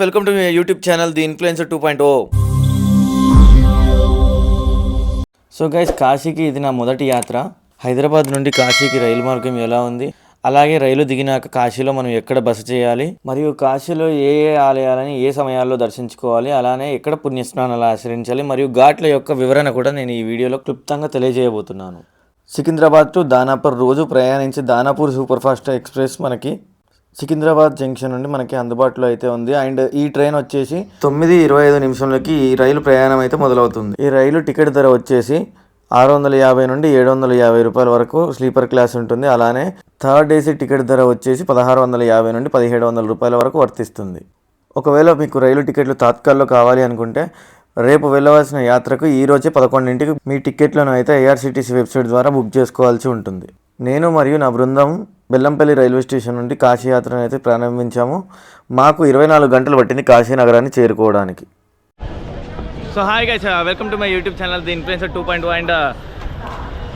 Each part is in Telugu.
Welcome to my YouTube channel the influencer 2.0. So guys, కాశీకి ఇది నా మొదటి యాత్ర. హైదరాబాద్ నుండి కాశీకి రైలు మార్గం ఎలా ఉంది, అలాగే రైలు దిగినాక కాశీలో మనం ఎక్కడ బస చేయాలి, మరియు కాశీలో ఏ ఏ ఆలయాలని ఏ సమయాల్లో దర్శించుకోవాలి, అలానే ఎక్కడ పుణ్యస్నానాలు ఆచరించాలి, మరియు ఘాట్ల యొక్క వివరణ కూడా నేను ఈ వీడియోలో క్లుప్తంగా తెలియజేయబోతున్నాను. సికింద్రాబాద్ టు దానాపూర్ రోజు ప్రయాణించి దానాపూర్ సూపర్ఫాస్ట్ ఎక్స్ప్రెస్ మనకి సికింద్రాబాద్ జంక్షన్ నుండి మనకి అందుబాటులో అయితే ఉంది. అండ్ ఈ ట్రైన్ వచ్చేసి 9:25 నిమిషంలోకి ఈ రైలు ప్రయాణం అయితే మొదలవుతుంది. ఈ రైలు టికెట్ ధర వచ్చేసి 650 నుండి 750 రూపాయల వరకు స్లీపర్ క్లాస్ ఉంటుంది. అలానే థర్డ్ ఏసీ టికెట్ ధర వచ్చేసి 1650 నుండి 1700 రూపాయల వరకు వర్తిస్తుంది. ఒకవేళ మీకు రైలు టికెట్లు తాత్కాల్లో కావాలి అనుకుంటే రేపు వెళ్ళవలసిన యాత్రకు ఈరోజే 11ంటికి మీ టికెట్లను అయితే ఐఆర్సిటీసీ వెబ్సైట్ ద్వారా బుక్ చేసుకోవాల్సి ఉంటుంది. నేను మరియు నా బృందం బెల్లంపల్లి రైల్వే స్టేషన్ నుండి కాశీ యాత్రను అయితే ప్రారంభించాము. మాకు 24 గంటలు పట్టింది కాశీ నగరాన్ని చేరుకోవడానికి. So hi guys, welcome to my YouTube channel the influencer 2.0. And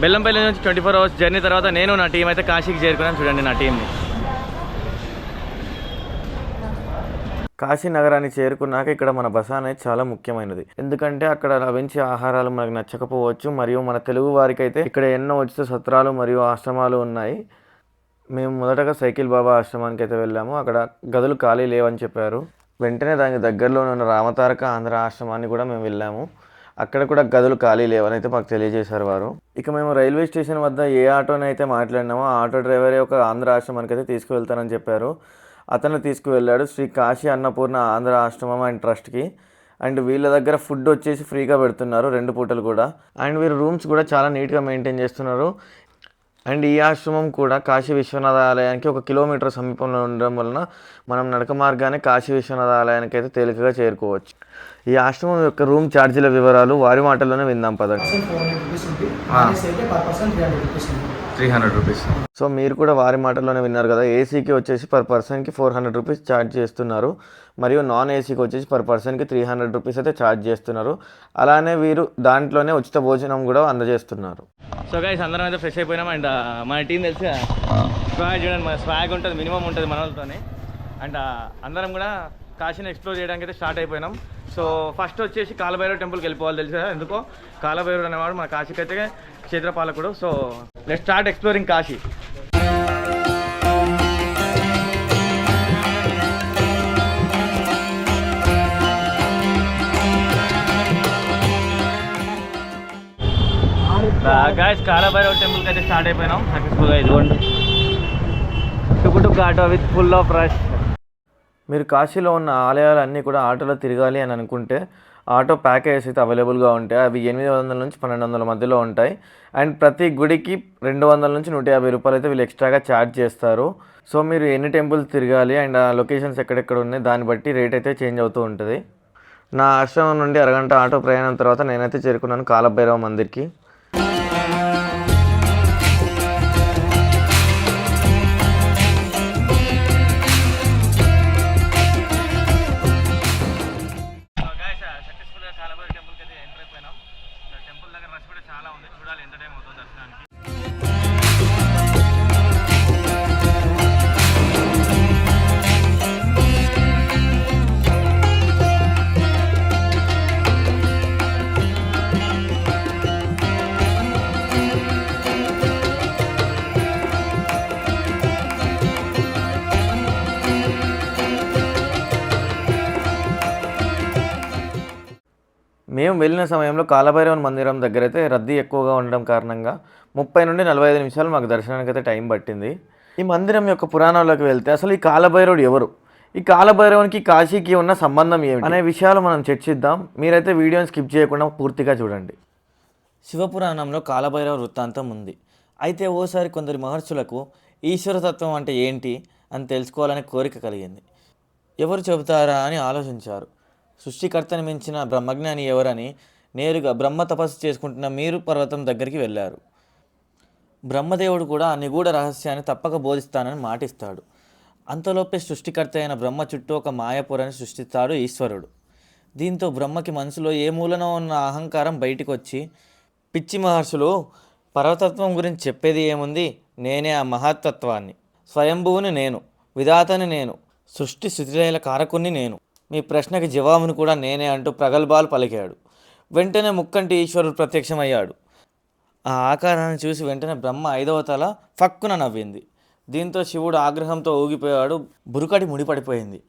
Bellampalli నుంచి 24 అవర్స్ జర్నీ తర్వాత నేను నా టీం అయితే కాశీకి చేరుకున్నాను. చూడండి నా టీంని. కాశీ నగరాన్ని చేరుకున్నాక ఇక్కడ మన బస అనేది చాలా ముఖ్యమైనది. ఎందుకంటే అక్కడ లభించే ఆహారాలు మనకు నచ్చకపోవచ్చు, మరియు మన తెలుగు వారికి అయితే ఇక్కడ ఎన్నో ఉచిత సత్రాలు మరియు ఆశ్రమాలు ఉన్నాయి. మేము మొదటగా సైకిల్ బాబా ఆశ్రమానికి అయితే వెళ్ళాము. అక్కడ గదులు ఖాళీ లేవని చెప్పారు. వెంటనే దానికి దగ్గరలో ఉన్న రామతారక ఆంధ్ర ఆశ్రమాన్ని కూడా మేము వెళ్ళాము. అక్కడ కూడా గదులు ఖాళీ లేవని అయితే మాకు తెలియజేశారు వారు. ఇక మేము రైల్వే స్టేషన్ వద్ద ఏ ఆటోని అయితే మాట్లాడినామో ఆ ఆటో డ్రైవరే ఒక ఆంధ్ర ఆశ్రమానికి అయితే తీసుకువెళ్తానని చెప్పారు. అతను తీసుకువెళ్ళాడు శ్రీ కాశీ అన్నపూర్ణ ఆంధ్ర ఆశ్రమం అండ్ ట్రస్ట్కి. అండ్ వీళ్ళ దగ్గర ఫుడ్ వచ్చేసి ఫ్రీగా పెడుతున్నారు 2 పూటలు కూడా. అండ్ వీరు రూమ్స్ కూడా చాలా నీట్గా మెయింటైన్ చేస్తున్నారు. అండ్ ఈ ఆశ్రమం కూడా కాశీ విశ్వనాథ ఆలయానికి 1 కిలోమీటర్ సమీపంలో ఉండడం వలన మనం నడక మార్గానే కాశీ విశ్వనాథ ఆలయానికి అయితే తేలికగా చేరుకోవచ్చు. ఈ ఆశ్రమం యొక్క రూమ్ ఛార్జీల వివరాలు వారి మాటల్లోనే విందాం పదండి. 300 రూపీస్. సో మీరు కూడా వారి మాటల్లోనే విన్నారు కదా. ఏసీకి వచ్చేసి పర్ పర్సన్కి 400 రూపీస్ ఛార్జ్ చేస్తున్నారు, మరియు నాన్ ఏసీకి వచ్చేసి పర్ పర్సన్కి 300 రూపీస్ అయితే ఛార్జ్ చేస్తున్నారు. అలానే వీరు దాంట్లోనే ఉచిత భోజనం కూడా అందజేస్తున్నారు. సో గైస్, అందరం అయితే ఫ్రెష్ అయిపోయినాం. అండ్ మన టీం తెలిసి స్వాగ్ చూడండి, మన స్వాగ్ ఉంటుంది, మినిమం ఉంటుంది మన వాళ్ళతోనే. అండ్ అందరం కూడా కాశీని ఎక్స్ప్లోర్ చేయడానికి అయితే స్టార్ట్ అయిపోయినాం. సో ఫస్ట్ వచ్చేసి కాలభైరవ టెంపుల్కి వెళ్ళిపోవాలి. తెలుసా ఎందుకో? కాలభైరవుడు అనేవాడు మన కాశీకి అయితే క్షేత్రపాలకుడు. So let's start exploring Kashi. Guys, Kalabhairava టెంపుల్కి అయితే స్టార్ట్ అయిపోయినాం సక్సెస్ఫుల్గా. ఇదిగోండి tuk tuk auto with full of rush. మీరు కాశీలో ఉన్న ఆలయాలన్నీ కూడా ఆటోలో తిరగాలి అని అనుకుంటే ఆటో ప్యాకేజెస్ అయితే అవైలబుల్గా ఉంటాయి. అవి 800 నుంచి 1200 మధ్యలో ఉంటాయి. అండ్ ప్రతి గుడికి 200 నుంచి 150 రూపాయలు అయితే వీళ్ళు ఎక్స్ట్రాగా ఛార్జ్ చేస్తారు. సో మీరు ఎన్ని టెంపుల్స్ తిరగాలి అండ్ ఆ లొకేషన్స్ ఎక్కడెక్కడ ఉన్నాయి దాన్ని బట్టి రేట్ అయితే చేంజ్ అవుతూ ఉంటుంది. నా ఆశ్రమం నుండి అరగంట ఆటో ప్రయాణం తర్వాత నేనైతే చేరుకున్నాను కాలభైరవ మందిర్కి. మేము వెళ్ళిన సమయంలో కాలభైరవన్ మందిరం దగ్గర అయితే రద్దీ ఎక్కువగా ఉండడం కారణంగా 30 నుండి 45 నిమిషాలు మాకు దర్శనానికి అయితే టైం పట్టింది. ఈ మందిరం యొక్క పురాణాల్లోకి వెళ్తే అసలు ఈ కాలభైరవుడు ఎవరు, ఈ కాలభైరవునికి కాశీకి ఉన్న సంబంధం ఏమిటి అనే విషయాలు మనం చర్చిద్దాం. మీరైతే వీడియోని స్కిప్ చేయకుండా పూర్తిగా చూడండి. శివపురాణంలో కాలభైరవ వృత్తాంతం ఉంది. అయితే ఓసారి కొందరి మహర్షులకు ఈశ్వరతత్వం అంటే ఏంటి అని తెలుసుకోవాలనే కోరిక కలిగింది. ఎవరు చెబుతారా అని ఆలోచించారు. సృష్టికర్తని మించిన బ్రహ్మజ్ఞాని ఎవరని నేరుగా బ్రహ్మ తపస్సు చేసుకుంటున్న మేరు పర్వతం దగ్గరికి వెళ్ళారు. బ్రహ్మదేవుడు కూడా ఆ నిగూఢ రహస్యాన్ని తప్పక బోధిస్తానని మాటిస్తాడు. అంతలోపే సృష్టికర్త అయిన బ్రహ్మ చుట్టూ ఒక మాయాపురాన్ని సృష్టిస్తాడు ఈశ్వరుడు. దీంతో బ్రహ్మకి మనసులో ఏ మూలనో ఉన్న అహంకారం బయటికి వచ్చి, పిచ్చి మహర్షులు, పరతత్వం గురించి చెప్పేది ఏముంది, నేనే ఆ మహత్తత్వాన్ని, స్వయంభువుని నేను, విధాతని నేను, సృష్టి స్థితిలయ కారకుని నేను, మీ ప్రశ్నకి జవాబును కూడా నేనే అంటూ ప్రగల్భాలు పలికాడు. వెంటనే ముక్కంటి ఈశ్వరుడు ప్రత్యక్షమయ్యాడు. ఆ ఆకారాన్ని చూసి వెంటనే బ్రహ్మ 5వ తల ఫక్కున నవ్వింది. దీంతో శివుడు ఆగ్రహంతో ఊగిపోయాడు. బురుకటి ముడిపడిపోయింది.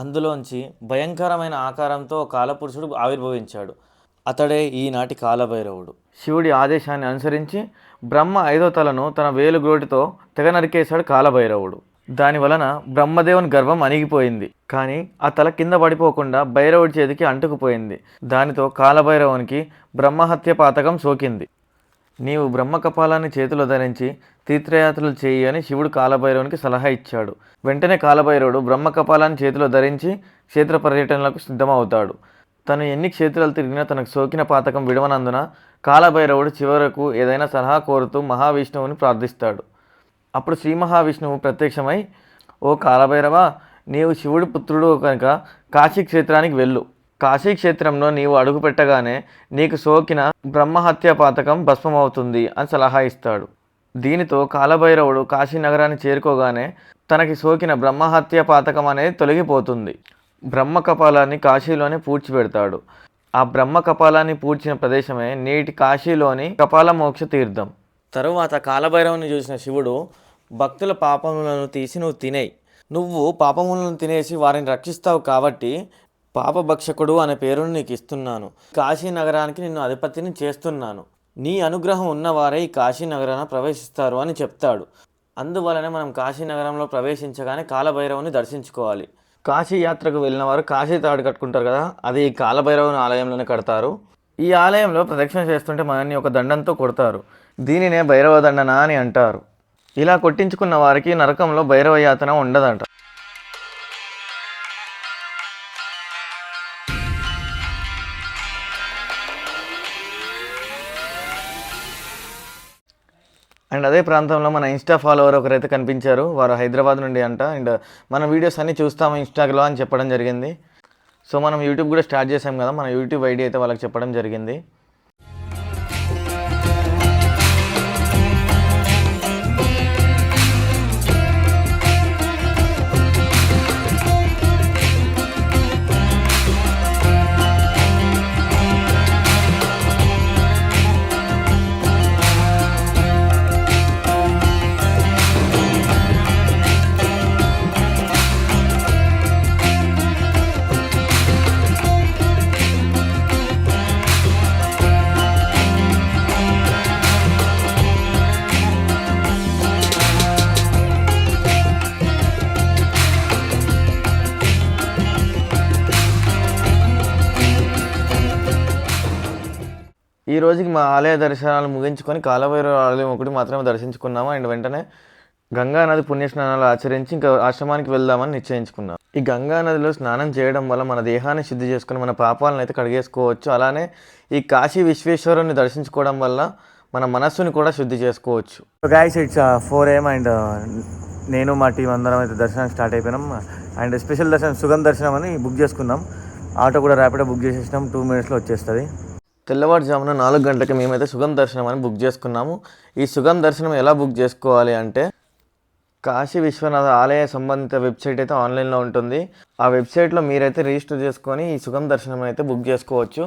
అందులోంచి భయంకరమైన ఆకారంతో కాలపురుషుడు ఆవిర్భవించాడు. అతడే ఈనాటి కాలభైరవుడు. శివుడి ఆదేశాన్ని అనుసరించి బ్రహ్మ 5వ తలను తన వేలుగోటితో తెగ నరికేశాడు కాలభైరవుడు. దాని వలన బ్రహ్మదేవుని గర్వం అణిగిపోయింది. కానీ ఆ తల కింద పడిపోకుండా భైరవుడి చేతికి అంటుకుపోయింది. దానితో కాలభైరవునికి బ్రహ్మహత్య పాతకం సోకింది. నీవు బ్రహ్మకపాలాన్ని చేతిలో ధరించి తీర్థయాత్రలు చేయి అని శివుడు కాలభైరవునికి సలహా ఇచ్చాడు. వెంటనే కాలభైరవుడు బ్రహ్మకపాలాన్ని చేతిలో ధరించి క్షేత్ర పర్యటనలకు సిద్ధమవుతాడు. తను ఎన్ని క్షేత్రాలు తిరిగినా తనకు సోకిన పాతకం విడవనందున కాలభైరవుడు చివరకు ఏదైనా సలహా కోరుతూ మహావిష్ణువుని ప్రార్థిస్తాడు. అప్పుడు శ్రీ మహావిష్ణువు ప్రత్యక్షమై, ఓ కాలభైరవ, నీవు శివుడి పుత్రుడు కనుక కాశీ క్షేత్రానికి వెళ్ళు. కాశీ క్షేత్రంలో నీవు అడుగు పెట్టగానే నీకు సోకిన బ్రహ్మహత్య పాతకం భస్మమవుతుంది అని సలహా ఇస్తాడు. దీనితో కాలభైరవుడు కాశీ నగరాన్ని చేరుకోగానే తనకి సోకిన బ్రహ్మహత్య పాతకం అనేది తొలగిపోతుంది. బ్రహ్మ కపాలాన్ని కాశీలోనే పూడ్చిపెడతాడు. ఆ బ్రహ్మ కపాలాన్ని పూడ్చిన ప్రదేశమే నేటి కాశీలోని కపాల మోక్ష తీర్థం. తరువాత కాలభైరవుని చూసిన శివుడు, భక్తుల పాపములను తీసి నువ్వు తినేయి. నువ్వు పాపములను తినేసి వారిని రక్షిస్తావు కాబట్టి పాపభక్షకుడు అనే పేరును నీకు ఇస్తున్నాను. కాశీ నగరానికి నిన్ను అధిపతిని చేస్తున్నాను. నీ అనుగ్రహం ఉన్నవారే ఈ కాశీ నగరాన్ని ప్రవేశిస్తారు అని చెప్తాడు. అందువలనే మనం కాశీ నగరంలో ప్రవేశించగానే కాలభైరవుని దర్శించుకోవాలి. కాశీ యాత్రకు వెళ్ళిన వారు కాశీ తాడు కట్టుకుంటారు కదా, అది ఈ కాలభైరవుని ఆలయంలోనే కడతారు. ఈ ఆలయంలో ప్రదక్షిణ చేస్తుంటే మనల్ని ఒక దండంతో కొడతారు. దీనినే భైరవ దండన అని అంటారు. ఇలా కొట్టించుకున్న వారికి నరకంలో భైరవ యాతన ఉండదట. అండ్ అదే ప్రాంతంలో మన ఇన్స్టా ఫాలోవర్ ఒకరైతే కనిపించారు. వారు హైదరాబాద్ నుండి అంట. అండ్ మన వీడియోస్ అన్నీ చూస్తాము ఇన్స్టాగ్రామ్లో అని చెప్పడం జరిగింది. సో మనం యూట్యూబ్ కూడా స్టార్ట్ చేసాం కదా, మన యూట్యూబ్ ఐడి అయితే వాళ్ళకి చెప్పడం జరిగింది. ఈ రోజుకి మా ఆలయ దర్శనాలు ముగించుకొని కాలభైరవ ఆలయం ఒకటి మాత్రమే దర్శించుకున్నాము. అండ్ వెంటనే గంగా నది పుణ్యస్నానాలు ఆచరించి ఇంకా ఆశ్రమానికి వెళ్దామని నిశ్చయించుకున్నాం. ఈ గంగా నదిలో స్నానం చేయడం వల్ల మన దేహాన్ని శుద్ధి చేసుకుని మన పాపాలను అయితే కడిగేసుకోవచ్చు. అలానే ఈ కాశీ విశ్వేశ్వరుని దర్శించుకోవడం వల్ల మన మనస్సుని కూడా శుద్ధి చేసుకోవచ్చు. గైస్, ఇట్స్ 4 AM అండ్ నేను మా టీం అందరం అయితే దర్శనానికి స్టార్ట్ అయిపోయినాం. అండ్ స్పెషల్ దర్శనం సుగం దర్శనం అని బుక్ చేసుకున్నాం. ఆటో కూడా ర్యాపిడో బుక్ చేసేసినాం. 2 minutesలో వచ్చేస్తుంది. తెల్లవారుజామున 4 గంటలకి మేమైతే సుగం దర్శనం అని బుక్ చేసుకున్నాము. ఈ సుగం దర్శనం ఎలా బుక్ చేసుకోవాలి అంటే, కాశీ విశ్వనాథ ఆలయ సంబంధిత వెబ్సైట్ అయితే ఆన్లైన్లో ఉంటుంది. ఆ వెబ్సైట్లో మీరైతే రిజిస్టర్ చేసుకొని ఈ సుగం దర్శనం అయితే బుక్ చేసుకోవచ్చు.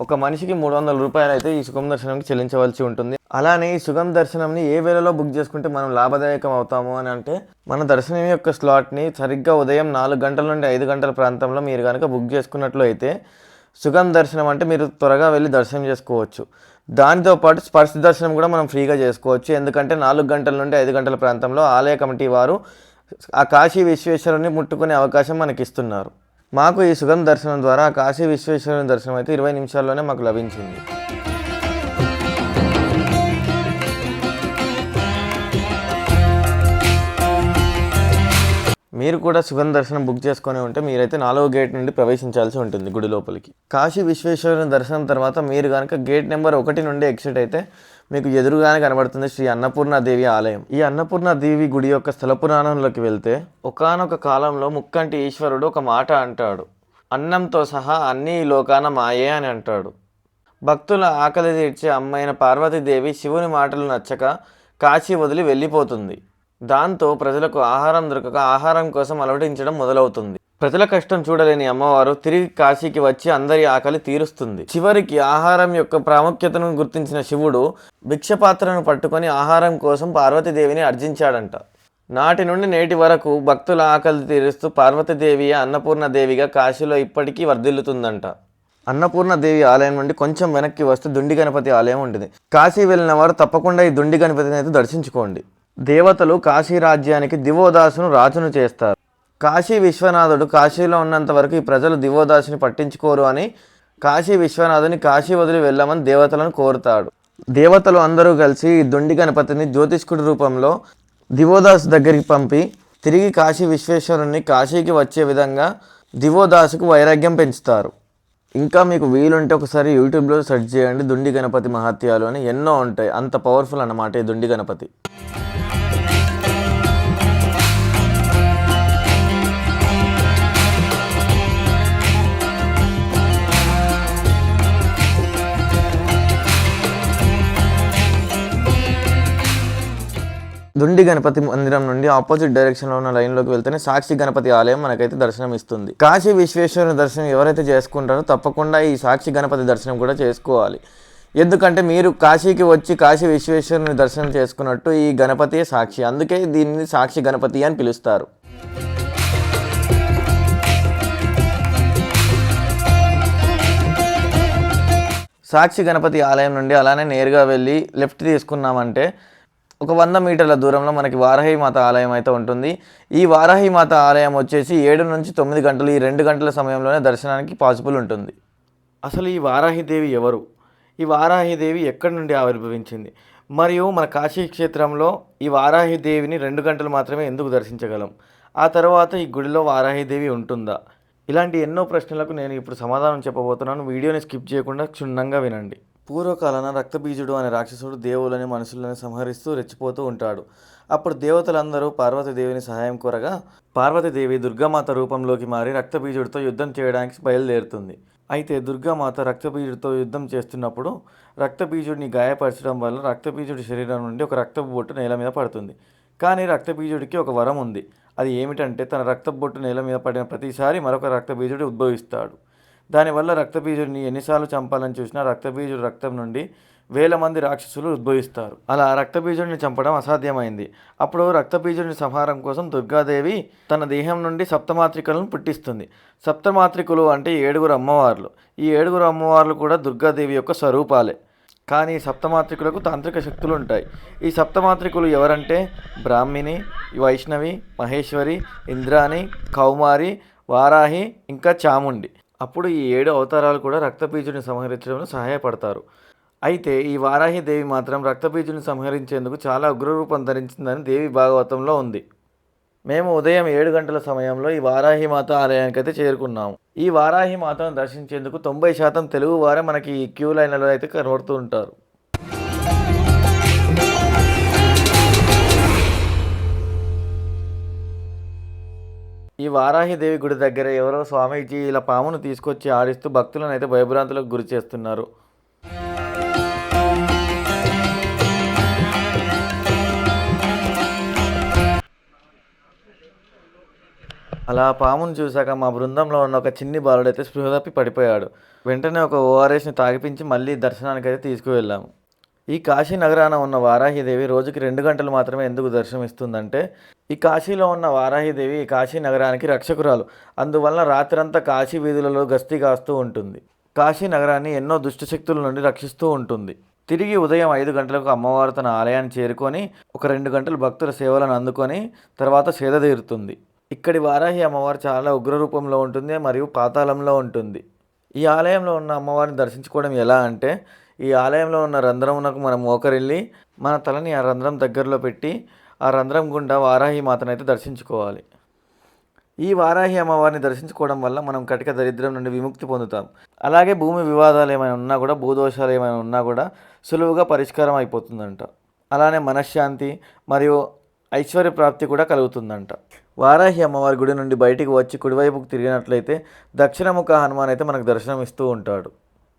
ఒక మనిషికి 300 రూపాయలు అయితే ఈ సుగం దర్శనంకి చెల్లించవలసి ఉంటుంది. అలానే ఈ సుగం దర్శనంని ఏ వేళలో బుక్ చేసుకుంటే మనం లాభదాయకం అవుతాము అని అంటే, మన దర్శనం యొక్క స్లాట్ని సరిగ్గా ఉదయం 4 గంటల నుండి 5 గంటల ప్రాంతంలో మీరు కనుక బుక్ చేసుకున్నట్లు అయితే సుగం దర్శనం అంటే మీరు త్వరగా వెళ్ళి దర్శనం చేసుకోవచ్చు. దానితో పాటు స్పర్శ దర్శనం కూడా మనం ఫ్రీగా చేసుకోవచ్చు. ఎందుకంటే 4 గంటల నుండి 5 గంటల ప్రాంతంలో ఆలయ కమిటీ వారు ఆ కాశీ విశ్వేశ్వరుని ముట్టుకునే అవకాశం మనకి ఇస్తున్నారు. మాకు ఈ సుగం దర్శనం ద్వారా కాశీ విశ్వేశ్వరుని దర్శనం అయితే 20 నిమిషాల్లోనే మాకు లభించింది. మీరు కూడా సుగం దర్శనం బుక్ చేసుకొని ఉంటే మీరైతే 4వ గేట్ నుండి ప్రవేశించాల్సి ఉంటుంది గుడి లోపలికి. కాశీ విశ్వేశ్వరుని దర్శనం తర్వాత మీరు కనుక గేట్ నెంబర్ 1 నుండి ఎగ్జిట్ అయితే మీకు ఎదురుగానే కనబడుతుంది శ్రీ అన్నపూర్ణాదేవి ఆలయం. ఈ అన్నపూర్ణాదేవి గుడి యొక్క స్థల పురాణంలోకి వెళ్తే, ఒకానొక కాలంలో ముక్కంటి ఈశ్వరుడు ఒక మాట అంటాడు. అన్నంతో సహా అన్నీ ఈ లోకాన మాయే అని అంటాడు. భక్తుల ఆకలి తీర్చే అమ్మైన పార్వతీదేవి శివుని మాటలు నచ్చక కాశీ వదిలి వెళ్ళిపోతుంది. దాంతో ప్రజలకు ఆహారం దొరకక ఆహారం కోసం అలవటించడం మొదలవుతుంది. ప్రజల కష్టం చూడలేని అమ్మవారు తిరిగి కాశీకి వచ్చి అందరి ఆకలి తీరుస్తుంది. చివరికి ఆహారం యొక్క ప్రాముఖ్యతను గుర్తించిన శివుడు భిక్షపాత్రను పట్టుకొని ఆహారం కోసం పార్వతీదేవిని అర్జించాడంట. నాటి నుండి నేటి వరకు భక్తుల ఆకలి తీరుస్తూ పార్వతీదేవి అన్నపూర్ణదేవిగా కాశీలో ఇప్పటికీ వర్ధిల్లుతుందంట. అన్నపూర్ణదేవి ఆలయం నుండి కొంచెం వెనక్కి వస్తే దుండి గణపతి ఆలయం ఉంటుంది. కాశీ వెళ్ళిన వారు తప్పకుండా ఈ దుండి గణపతిని అయితే దర్శించుకోండి. దేవతలు కాశీ రాజ్యానికి దివోదాసును రాజును చేస్తారు. కాశీ విశ్వనాథుడు కాశీలో ఉన్నంత వరకు ఈ ప్రజలు దివోదాసుని పట్టించుకోరు అని కాశీ విశ్వనాథుని కాశీ వదిలి వెళ్ళమని దేవతలను కోరుతాడు. దేవతలు అందరూ కలిసి ఈ దుండి గణపతిని జ్యోతిష్కుడి రూపంలో దివోదాసు దగ్గరికి పంపి తిరిగి కాశీ విశ్వేశ్వరుని కాశీకి వచ్చే విధంగా దివోదాసుకు వైరాగ్యం పెంచుతారు. ఇంకా మీకు వీలుంటే ఒకసారి యూట్యూబ్లో సెర్చ్ చేయండి, దుండి గణపతి మహత్యాలు అని ఎన్నో ఉంటాయి. అంత పవర్ఫుల్ అన్నమాట ఈ దుండి గణపతి. దుండి గణపతి మందిరం నుండి ఆపోజిట్ డైరెక్షన్లో ఉన్న లైన్లోకి వెళ్తేనే సాక్షి గణపతి ఆలయం మనకైతే దర్శనం ఇస్తుంది. కాశీ విశ్వేశ్వరుని దర్శనం ఎవరైతే చేసుకుంటారో తప్పకుండా ఈ సాక్షి గణపతి దర్శనం కూడా చేసుకోవాలి. ఎందుకంటే మీరు కాశీకి వచ్చి కాశీ విశ్వేశ్వరుని దర్శనం చేసుకున్నట్టు ఈ గణపతి సాక్షి, అందుకే దీన్ని సాక్షి గణపతి అని పిలుస్తారు. సాక్షి గణపతి ఆలయం నుండి అలానే నేరుగా వెళ్ళి లెఫ్ట్ తీసుకున్నామంటే ఒక 100 మీటర్ల దూరంలో మనకి వారాహిమాత ఆలయం అయితే ఉంటుంది. ఈ వారాహిమాత ఆలయం వచ్చేసి 7 నుంచి 9 గంటలు, ఈ 2 గంటల సమయంలోనే దర్శనానికి పాసిబుల్ ఉంటుంది. అసలు ఈ వారాహిదేవి ఎవరు? ఈ వారాహిదేవి ఎక్కడి నుండి ఆవిర్భవించింది? మరియు మన కాశీ క్షేత్రంలో ఈ వారాహిదేవిని 2 గంటలు మాత్రమే ఎందుకు దర్శించగలం? ఆ తర్వాత ఈ గుడిలో వారాహిదేవి ఉంటుందా? ఇలాంటి ఎన్నో ప్రశ్నలకు నేను ఇప్పుడు సమాధానం చెప్పబోతున్నాను. వీడియోని స్కిప్ చేయకుండా క్షుణ్ణంగా వినండి. పూర్వకాలన రక్తబీజుడు అనే రాక్షసుడు దేవులని మనుషులని సంహరిస్తూ రెచ్చిపోతూ ఉంటాడు. అప్పుడు దేవతలందరూ పార్వతీదేవిని సహాయం కోరగా పార్వతీదేవి దుర్గామాత రూపంలోకి మారి రక్తబీజుడితో యుద్ధం చేయడానికి బయలుదేరుతుంది. అయితే దుర్గామాత రక్తబీజుడితో యుద్ధం చేస్తున్నప్పుడు రక్తబీజుడిని గాయపరచడం వల్ల రక్తబీజుడి శరీరం నుండి ఒక రక్తపు బొట్టు నేల మీద పడుతుంది. కానీ రక్తబీజుడికి ఒక వరం ఉంది. అది ఏమిటంటే తన రక్తపు బొట్టు నేల మీద పడిన ప్రతిసారి మరొక రక్తబీజుడు ఉద్భవిస్తాడు. దానివల్ల రక్తబీజుడిని ఎన్నిసార్లు చంపాలని చూసినా రక్తబీజుడి రక్తం నుండి 1000 మంది రాక్షసులు ఉద్భవిస్తారు. అలా రక్తబీజుడిని చంపడం అసాధ్యమైంది. అప్పుడు రక్తబీజుడిని సంహారం కోసం దుర్గాదేవి తన దేహం నుండి సప్తమాత్రికలను పుట్టిస్తుంది. సప్తమాత్రికులు అంటే 7 అమ్మవార్లు. ఈ 7 అమ్మవార్లు కూడా దుర్గాదేవి యొక్క స్వరూపాలే. కానీ సప్తమాత్రికులకు తాంత్రిక శక్తులు ఉంటాయి. ఈ సప్తమాత్రికులు ఎవరంటే బ్రాహ్మిణి, వైష్ణవి, మహేశ్వరి, ఇంద్రాణి, కౌమారి, వారాహి, ఇంకా చాముండి. అప్పుడు ఈ 7 అవతారాలు కూడా రక్తబీజుడిని సంహరించడంలో సహాయపడతారు. అయితే ఈ వారాహిదేవి మాత్రం రక్తబీజుడిని సంహరించేందుకు చాలా ఉగ్రరూపం ధరించిందని దేవి భాగవతంలో ఉంది. మేము ఉదయం 7 గంటల సమయంలో ఈ వారాహిమాత ఆలయానికి అయితే చేరుకున్నాము. ఈ వారాహిమాతను దర్శించేందుకు 90% తెలుగు వారే మనకి ఈ క్యూ లైన్లలో అయితే కనబడుతూ ఉంటారు. ఈ వారాహిదేవి గుడి దగ్గర ఎవరో స్వామీజీ ఇలా పామును తీసుకొచ్చి ఆడిస్తూ భక్తులను అయితే భయభ్రాంతులకు గురి చేస్తున్నారు. అలా పామును చూశాక మా బృందంలో ఉన్న ఒక చిన్ని బాలుడైతే స్పృహ తప్పి పడిపోయాడు. వెంటనే ఒక ఓఆర్ఎస్ని తాగిపించి మళ్ళీ దర్శనానికి అయితే తీసుకువెళ్ళాము. ఈ కాశీ నగరాన ఉన్న వారాహిదేవి రోజుకి 2 గంటలు మాత్రమే ఎందుకు దర్శనమిస్తుందంటే ఈ కాశీలో ఉన్న వారాహిదేవి ఈ కాశీ నగరానికి రక్షకురాలు. అందువల్ల రాత్రంతా కాశీ వీధులలో గస్తీ కాస్తూ ఉంటుంది. కాశీ నగరాన్ని ఎన్నో దుష్టశక్తుల నుండి రక్షిస్తూ ఉంటుంది. తిరిగి ఉదయం 5 గంటలకు అమ్మవారు తన ఆలయాన్ని చేరుకొని ఒక 2 గంటలు భక్తుల సేవలను అందుకొని తర్వాత సేద తీరుతుంది. ఇక్కడి వారాహి అమ్మవారు చాలా ఉగ్రరూపంలో ఉంటుంది మరియు పాతాళంలో ఉంటుంది. ఈ ఆలయంలో ఉన్న అమ్మవారిని దర్శించుకోవడం ఎలా అంటే ఈ ఆలయంలో ఉన్న రంధ్రమునకు మనం మోకరిల్లి మన తలని ఆ రంధ్రం దగ్గరలో పెట్టి ఆ రంధ్రం గుండా వారాహి మాతనైతే దర్శించుకోవాలి. ఈ వారాహి అమ్మవారిని దర్శించుకోవడం వల్ల మనం కటిక దరిద్రం నుండి విముక్తి పొందుతాం. అలాగే భూమి వివాదాలు ఏమైనా ఉన్నా కూడా, భూదోషాలు ఏమైనా ఉన్నా కూడా సులువుగా పరిష్కారం అయిపోతుందంట. అలానే మనశ్శాంతి మరియు ఐశ్వర్య ప్రాప్తి కూడా కలుగుతుందంట. వారాహి అమ్మవారి గుడి నుండి బయటికి వచ్చి కుడివైపుకు తిరిగినట్లయితే దక్షిణముఖ హనుమాన్ అయితే మనకు దర్శనం ఇస్తూ ఉంటాడు.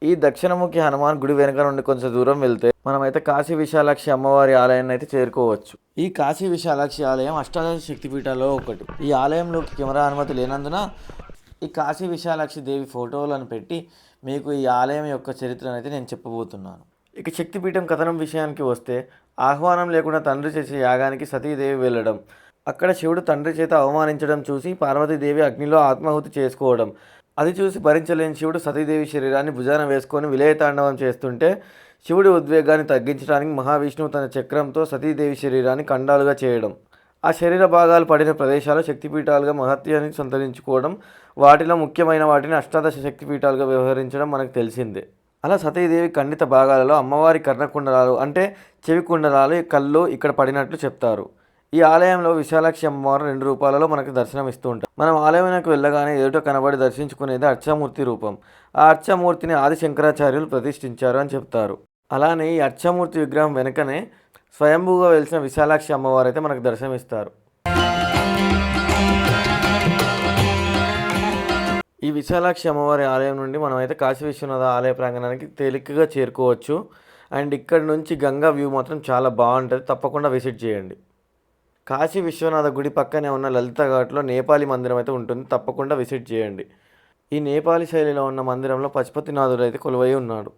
ఈ దక్షిణముఖి హనుమాన్ గుడి వెనుక నుండి కొంచెం దూరం వెళ్తే మనమైతే కాశీ విశాలాక్షి అమ్మవారి ఆలయాన్ని అయితే చేరుకోవచ్చు. ఈ కాశీ విశాలాక్షి ఆలయం అష్టాదశ శక్తిపీఠాల్లో ఒకటి. ఈ ఆలయంలోకి కెమెరా అనుమతి లేనందున ఈ కాశీ విశాలాక్షి దేవి ఫోటోలను పెట్టి మీకు ఈ ఆలయం యొక్క చరిత్రను అయితే నేను చెప్పబోతున్నాను. ఇక శక్తిపీఠం కథనం విషయానికి వస్తే, ఆహ్వానం లేకుండా తండ్రి చేసే యాగానికి సతీదేవి వెళ్ళడం, అక్కడ శివుడు తండ్రి చేత అవమానించడం చూసి పార్వతీదేవి అగ్నిలో ఆత్మాహుతి చేసుకోవడం, అది చూసి భరించలేని శివుడు సతీదేవి శరీరాన్ని భుజాన వేసుకొని విలయతాండవం చేస్తుంటే శివుడి ఉద్వేగాన్ని తగ్గించడానికి మహావిష్ణువు తన చక్రంతో సతీదేవి శరీరాన్ని ఖండాలుగా చేయడం, ఆ శరీర భాగాలు పడిన ప్రదేశాలు శక్తిపీఠాలుగా మహత్యాన్ని సంతరించుకోవడం, వాటిలో ముఖ్యమైన వాటిని అష్టాదశ శక్తిపీఠాలుగా వ్యవహరించడం మనకు తెలిసిందే. అలా సతీదేవి ఖండిత భాగాలలో అమ్మవారి కర్ణకుండలాలు అంటే చెవి కుండలాలు, కళ్ళు ఇక్కడ పడినట్లు చెప్తారు. ఈ ఆలయంలో విశాలాక్షి అమ్మవారు 2 రూపాలలో మనకు దర్శనమిస్తూ ఉంటారు. మనం ఆలయంలోకి వెళ్ళగానే ఎదుట కనబడి దర్శించుకునేది అర్చామూర్తి రూపం. ఆ అర్చామూర్తిని ఆది శంకరాచార్యులు ప్రతిష్ఠించారు అని చెప్తారు. అలానే ఈ అర్చామూర్తి విగ్రహం వెనుకనే స్వయంభూగా వెలిసిన విశాలాక్షి అమ్మవారు అయితే మనకు దర్శనమిస్తారు. ఈ విశాలాక్షి అమ్మవారి ఆలయం నుండి మనమైతే కాశీ విశ్వనాథ ఆలయ ప్రాంగణానికి తేలికగా చేరుకోవచ్చు. అండ్ ఇక్కడ నుంచి గంగా వ్యూ మాత్రం చాలా బాగుంటుంది, తప్పకుండా విజిట్ చేయండి. కాశీ విశ్వనాథ గుడి పక్కనే ఉన్న లలిత ఘాట్లో నేపాలీ మందిరం అయితే ఉంటుంది, తప్పకుండా విజిట్ చేయండి. ఈ నేపాలీ శైలిలో ఉన్న మందిరంలో పశుపతినాథుడు అయితే కొలువై ఉన్నాడు.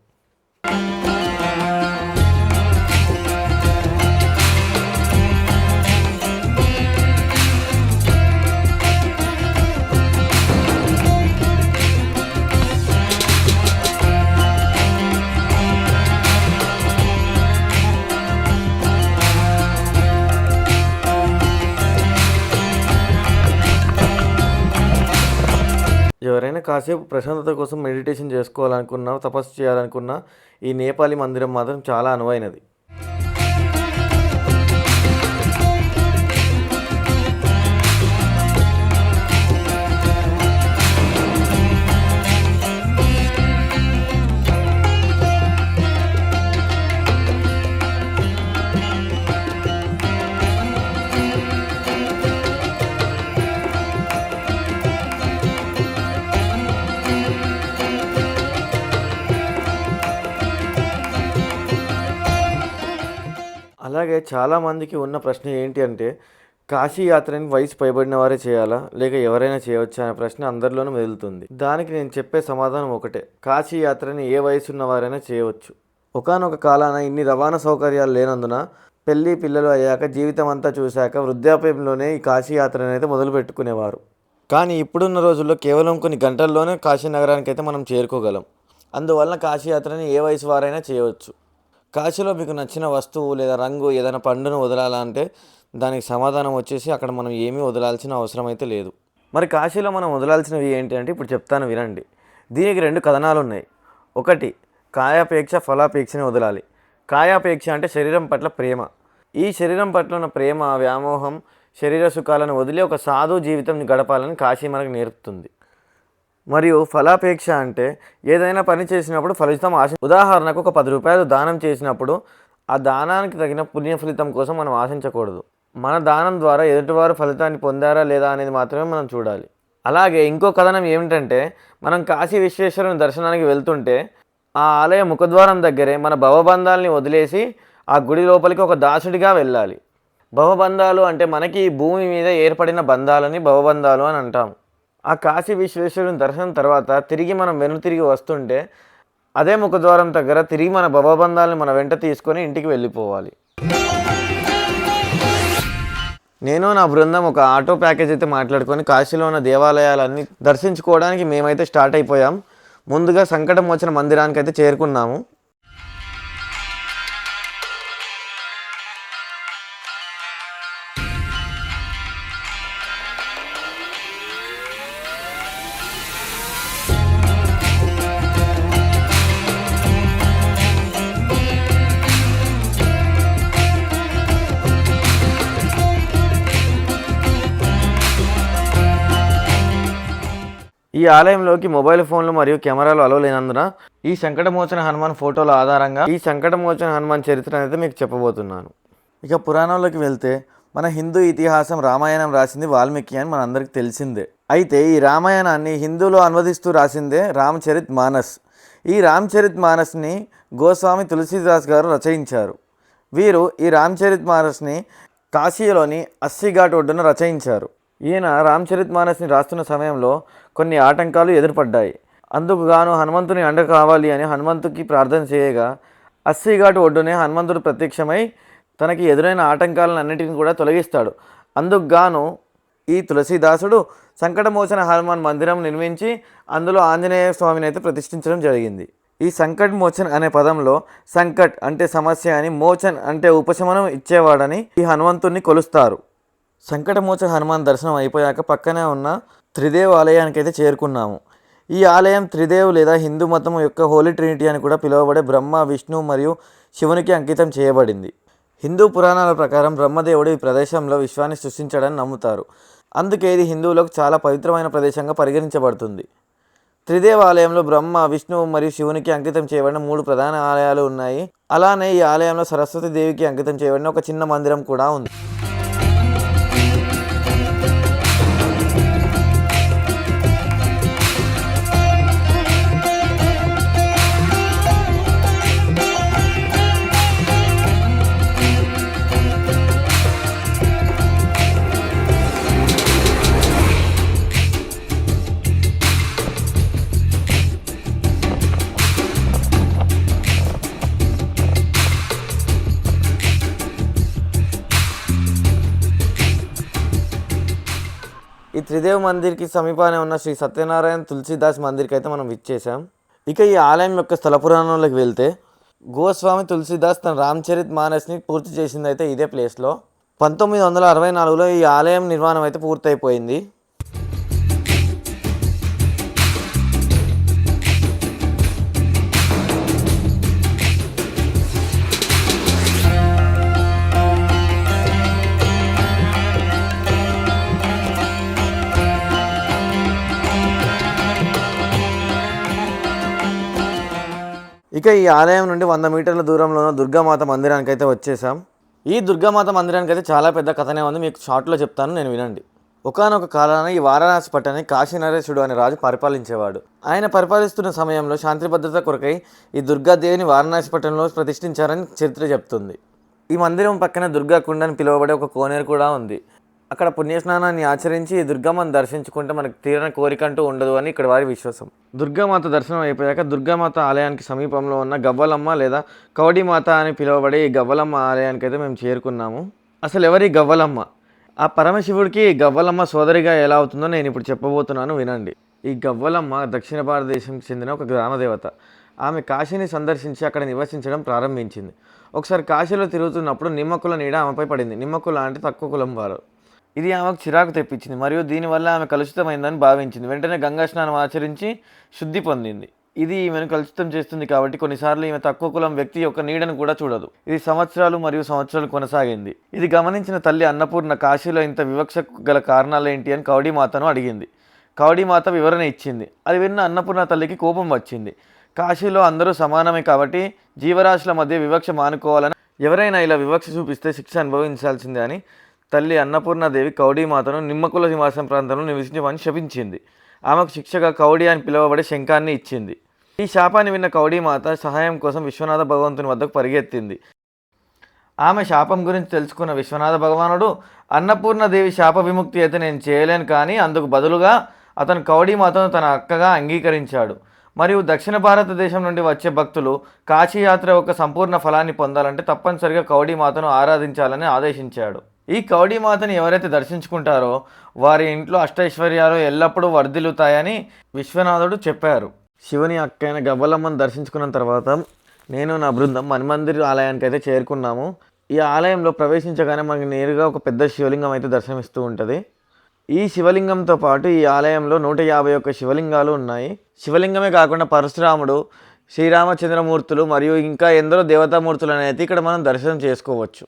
ఎవరైనా కాసేపు ప్రశాంతత కోసం మెడిటేషన్ చేసుకోవాలనుకున్నా, తపస్సు చేయాలనుకున్నా ఈ నేపాలీ మందిరం మాత్రం చాలా అనువైనది. అలాగే చాలామందికి ఉన్న ప్రశ్న ఏంటి అంటే, కాశీ యాత్రని వయసు పైబడిన వారే చేయాలా లేక ఎవరైనా చేయవచ్చా అనే ప్రశ్న అందరిలోనూ మెదులుతుంది. దానికి నేను చెప్పే సమాధానం ఒకటే, కాశీ యాత్రని ఏ వయసు ఉన్నవారైనా చేయవచ్చు. ఒకానొక కాలాన ఇన్ని రవాణా సౌకర్యాలు లేనందున పెళ్ళి పిల్లలు అయ్యాక జీవితం అంతా చూశాక వృద్ధాప్యంలోనే ఈ కాశీ యాత్రని అయితే మొదలు పెట్టుకునేవారు. కానీ ఇప్పుడున్న రోజుల్లో కేవలం కొన్ని గంటల్లోనే కాశీ నగరానికి అయితే మనం చేరుకోగలం. అందువలన కాశీ యాత్రని ఏ వయసు వారైనా చేయవచ్చు. కాశీలో మీకు నచ్చిన వస్తువు లేదా రంగు ఏదైనా పండును వదలాలంటే దానికి సమాధానం వచ్చేసి అక్కడ మనం ఏమీ వదలాల్సిన అవసరం అయితే లేదు. మరి కాశీలో మనం వదలాల్సినవి ఏంటి అంటే ఇప్పుడు చెప్తాను వినండి. దీనికి 2 కథనాలు ఉన్నాయి. ఒకటి, కాయాపేక్ష ఫలాపేక్షని వదలాలి. కాయాపేక్ష అంటే శరీరం పట్ల ప్రేమ. ఈ శరీరం పట్ల ఉన్న ప్రేమ, వ్యామోహం, శరీర సుఖాలను వదిలి ఒక సాధు జీవితం గడపాలని కాశీ మనకు నేర్పుతుంది. మరియు ఫలాపేక్ష అంటే ఏదైనా పని చేసినప్పుడు ఫలితం ఉదాహరణకు ఒక 10 రూపాయలు దానం చేసినప్పుడు ఆ దానానికి తగిన పుణ్య ఫలితం కోసం మనం ఆశించకూడదు. మన దానం ద్వారా ఎదుటివారు ఫలితాన్ని పొందారా లేదా అనేది మాత్రమే మనం చూడాలి. అలాగే ఇంకో కథనం ఏమిటంటే, మనం కాశీ విశ్వేశ్వరుని దర్శనానికి వెళ్తుంటే ఆ ఆలయ ముఖద్వారం దగ్గరే మన భవబంధాలని వదిలేసి ఆ గుడి లోపలికి ఒక దాసుడిగా వెళ్ళాలి. భవబంధాలు అంటే మనకి భూమి మీద ఏర్పడిన బంధాలని భవబంధాలు అని అంటాం. ఆ కాశీ విశ్వేశ్వరుని దర్శనం తర్వాత తిరిగి మనం వెనుతిరిగి వస్తుంటే అదే ముఖద్వారం దగ్గర తిరిగి మన భవబంధాలను మన వెంట తీసుకొని ఇంటికి వెళ్ళిపోవాలి. నేను నా బృందం ఒక ఆటో ప్యాకేజ్ అయితే మాట్లాడుకొని కాశీలో ఉన్న దేవాలయాలన్నీ దర్శించుకోవడానికి మేమైతే స్టార్ట్ అయిపోయాం. ముందుగా సంకటమోచన మందిరానికి అయితే చేరుకున్నాము. ఈ ఆలయంలోకి మొబైల్ ఫోన్లు మరియు కెమెరాలు అలో లేనందున ఈ సంకటమోచన హనుమాన్ ఫోటోల ఆధారంగా ఈ సంకటమోచన హనుమాన్ చరిత్ర అనేది మీకు చెప్పబోతున్నాను. ఇక పురాణంలోకి వెళ్తే మన హిందూ ఇతిహాసం రామాయణం రాసింది వాల్మీకి అని మనందరికీ తెలిసిందే. అయితే ఈ రామాయణాన్ని హిందూలో అనువదిస్తూ రాసిందే రామచరిత్ మానస్. ఈ రామచరిత్ మానస్ని గోస్వామి తులసీదాస్ గారు రచయించారు. వీరు ఈ రామచరిత్ మానస్ని కాశీలోని అస్సిఘాట్ ఒడ్డున రచయించారు. ఈయన రామచరిత్ మానస్ని రాస్తున్న సమయంలో కొన్ని ఆటంకాలు ఎదురుపడ్డాయి. అందుకు గాను హనుమంతుని అండ కావాలి అని హనుమంతుకి ప్రార్థన చేయగా అస్సిఘాట్ ఒడ్డునే హనుమంతుడు ప్రత్యక్షమై తనకి ఎదురైన ఆటంకాలన్నిటిని కూడా తొలగిస్తాడు. అందుకు గాను ఈ తులసీదాసుడు సంకటమోచన హనుమాన్ మందిరం నిర్మించి అందులో ఆంజనేయ స్వామిని అయితే ప్రతిష్ఠించడం జరిగింది. ఈ సంకట్ మోచన్ అనే పదంలో సంకట్ అంటే సమస్య అని, మోచన్ అంటే ఉపశమనం ఇచ్చేవాడని ఈ హనుమంతుడిని కొలుస్తారు. సంకటమోచన హనుమాన్ దర్శనం అయిపోయాక పక్కనే ఉన్న త్రిదేవ్ ఆలయానికి అయితే చేరుకున్నాము. ఈ ఆలయం త్రిదేవ్ లేదా హిందూ మతం యొక్క హోలీ ట్రినిటీ అని కూడా పిలువబడే బ్రహ్మ, విష్ణు మరియు శివునికి అంకితం చేయబడింది. హిందూ పురాణాల ప్రకారం బ్రహ్మదేవుడు ఈ ప్రదేశంలో విశ్వాన్ని సృష్టించాడని నమ్ముతారు. అందుకే ఇది హిందువులకు చాలా పవిత్రమైన ప్రదేశంగా పరిగణించబడుతుంది. త్రిదేవ ఆలయంలో బ్రహ్మ, విష్ణువు మరియు శివునికి అంకితం చేయబడిన 3 ప్రధాన ఆలయాలు ఉన్నాయి. అలానే ఈ ఆలయంలో సరస్వతి దేవికి అంకితం చేయబడిన ఒక చిన్న మందిరం కూడా ఉంది. ఈ త్రిదేవ్ మందిర్కి సమీపానే ఉన్న శ్రీ సత్యనారాయణ తులసీదాస్ మందిర్కి అయితే మనం విచ్చేసాం. ఇక ఈ ఆలయం యొక్క స్థల పురాణంలోకి వెళ్తే గోస్వామి తులసీదాస్ తన రామచరిత్ మానస్ని పూర్తి చేసింది అయితే ఇదే ప్లేస్లో. 1964లో ఈ ఆలయం నిర్మాణం అయితే పూర్తయిపోయింది. ఇక ఈ ఆలయం నుండి 100 మీటర్ల దూరంలో ఉన్న దుర్గామాత మందిరానికి అయితే వచ్చేసాం. ఈ దుర్గామాత మందిరానికి అయితే చాలా పెద్ద కథనే ఉంది, మీకు షార్ట్లో చెప్తాను, నేను వినండి. ఒకానొక కాలాన ఈ వారణాసి పట్టణాన్ని కాశీనరేశుడు అనే రాజు పరిపాలించేవాడు. ఆయన పరిపాలిస్తున్న సమయంలో శాంతి భద్రత కొరకై ఈ దుర్గాదేవిని వారణాసి పట్టణంలో ప్రతిష్ఠించారని చరిత్ర చెప్తుంది. ఈ మందిరం పక్కన దుర్గా కుండ అని పిలువబడే ఒక కోనేరు కూడా ఉంది. అక్కడ పుణ్యస్నానాన్ని ఆచరించి దుర్గమ్మను దర్శించుకుంటే మనకు తీరని కోరిక అంటూ ఉండదు అని ఇక్కడ వారి విశ్వాసం. దుర్గామాత దర్శనం అయిపోయాక దుర్గామాత ఆలయానికి సమీపంలో ఉన్న గవ్వలమ్మ లేదా కౌడిమాత అని పిలువబడే ఈ గవ్వలమ్మ ఆలయానికి అయితే మేము చేరుకున్నాము. అసలు ఎవరి గవ్వలమ్మ? ఆ పరమశివుడికి గవ్వలమ్మ సోదరిగా ఎలా అవుతుందో నేను ఇప్పుడు చెప్పబోతున్నాను, వినండి. ఈ గవ్వలమ్మ దక్షిణ భారతదేశంకి చెందిన ఒక గ్రామదేవత. ఆమె కాశీని సందర్శించి అక్కడ నివసించడం ప్రారంభించింది. ఒకసారి కాశీలో తిరుగుతున్నప్పుడు నిమ్మకుల నీడ ఆమెపై పడింది. నిమ్మకుల అంటే తక్కువ కులం వారు. ఇది ఆమెకు చిరాకు తెప్పించింది మరియు దీనివల్ల ఆమె కలుషితమైందని భావించింది. వెంటనే గంగా స్నానం ఆచరించి శుద్ధి పొందింది. ఇది ఈమెను కలుషితం చేస్తుంది కాబట్టి కొన్నిసార్లు ఈమె తక్కువ కులం వ్యక్తి యొక్క నీడను కూడా చూడదు. ఇది సంవత్సరాలు కొనసాగింది. ఇది గమనించిన తల్లి అన్నపూర్ణ కాశీలో ఇంత వివక్షకు గల కారణాలు ఏంటి అని కౌడిమాతను అడిగింది. కౌడిమాత వివరణ ఇచ్చింది. అది విన్న అన్నపూర్ణ తల్లికి కోపం వచ్చింది. కాశీలో అందరూ సమానమే కాబట్టి జీవరాశుల మధ్య వివక్ష మానుకోవాలని, ఎవరైనా ఇలా వివక్ష చూపిస్తే శిక్ష అనుభవించాల్సిందే అని తల్లి అన్నపూర్ణాదేవి కౌడిమాతను నిమ్మకుల నివాసం ప్రాంతంలో నివసించమని శపించింది. ఆమెకు శిక్షగా కౌడి అని పిలువబడే శంఖాన్ని ఇచ్చింది. ఈ శాపాన్ని విన్న కౌడిమాత సహాయం కోసం విశ్వనాథ భగవంతుని వద్దకు పరిగెత్తింది. ఆమె శాపం గురించి తెలుసుకున్న విశ్వనాథ భగవానుడు, అన్నపూర్ణదేవి శాప విముక్తి అయితే నేను చేయలేను, కానీ అందుకు బదులుగా అతను కౌడిమాతను తన అక్కగా అంగీకరించాడు. మరియు దక్షిణ భారతదేశం నుండి వచ్చే భక్తులు కాశీయాత్ర యొక్క సంపూర్ణ ఫలాన్ని పొందాలంటే తప్పనిసరిగా కౌడిమాతను ఆరాధించాలని ఆదేశించాడు. ఈ కౌడిమాతని ఎవరైతే దర్శించుకుంటారో వారి ఇంట్లో అష్టైశ్వర్యాలు ఎల్లప్పుడూ వర్ధిల్లుతాయని విశ్వనాథుడు చెప్పారు. శివుని అక్కైన గవ్వలమ్మను దర్శించుకున్న తర్వాత నేను నా బృందం మన్మందిర్ ఆలయానికి అయితే చేరుకున్నాము. ఈ ఆలయంలో ప్రవేశించగానే మనకి నేరుగా ఒక పెద్ద శివలింగం అయితే దర్శనమిస్తూ ఉంటుంది. ఈ శివలింగంతో పాటు ఈ ఆలయంలో 151 శివలింగాలు ఉన్నాయి. శివలింగమే కాకుండా పరశురాముడు, శ్రీరామచంద్రమూర్తులు మరియు ఇంకా ఎందరో దేవతామూర్తులను అయితే ఇక్కడ మనం దర్శనం చేసుకోవచ్చు.